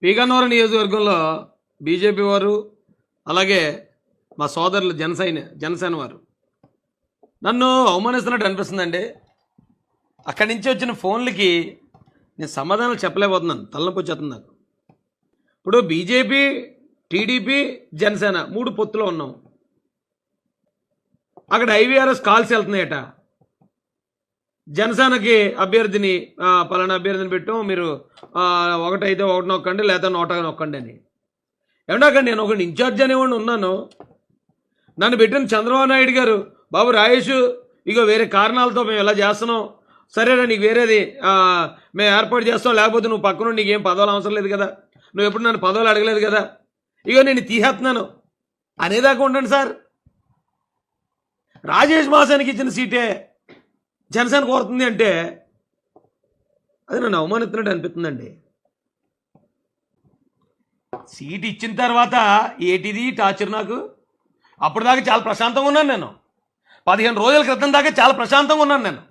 పీగన్నవరం నియోజకవర్గంలో బీజేపీ వారు అలాగే మా సోదరులు జనసేన వారు నన్ను అవమానిస్తున్నట్టు అనిపిస్తుందండి. అక్కడి నుంచి వచ్చిన ఫోన్లకి నేను సమాధానాలు చెప్పలేకపోతున్నాను, తలనొప్పి వచ్చేస్తుంది నాకు. ఇప్పుడు బీజేపీ, టీడీపీ, జనసేన 3 పొత్తులో ఉన్నాం. అక్కడ ఐవీఆర్ఎస్ కాల్స్ వెళ్తున్నాయట. జనసేనకి అభ్యర్థిని పలానా అభ్యర్థిని పెట్టాం, మీరు ఒకటైతే ఒకటి నొక్కండి లేదా నోట నొక్కండి అని. ఏమన్నా అక్కడ నేను ఒకటి ఇన్ఛార్జ్ అనేవాడిని ఉన్నాను. నన్ను పెట్టిన చంద్రబాబు నాయుడు గారు, బాబు రాయేష్ ఇగో వేరే కారణాలతో మేము ఇలా చేస్తున్నాం, సరేనా నీకు వేరేది మేము ఏర్పాటు చేస్తాం, లేకపోతే నువ్వు పక్కన నీకేం పదవులు అవసరం లేదు కదా, నువ్వు ఎప్పుడు నన్ను పదవులు అడగలేదు కదా, ఇగో నేను తీసేస్తున్నాను అనేదాకా ఉండండి సార్. రాజేష్ మాసానికి ఇచ్చిన సీటే జనసేన కోరుతుంది అంటే అది నన్ను అవమానిస్తున్నట్టు అనిపిస్తుందండి. సీట్ ఇచ్చిన తర్వాత ఏటిది టార్చర్ నాకు? అప్పుడు దాకా చాలా ప్రశాంతంగా ఉన్నాను నేను. 15 రోజుల క్రితం దాకా చాలా ప్రశాంతంగా ఉన్నాను నేను.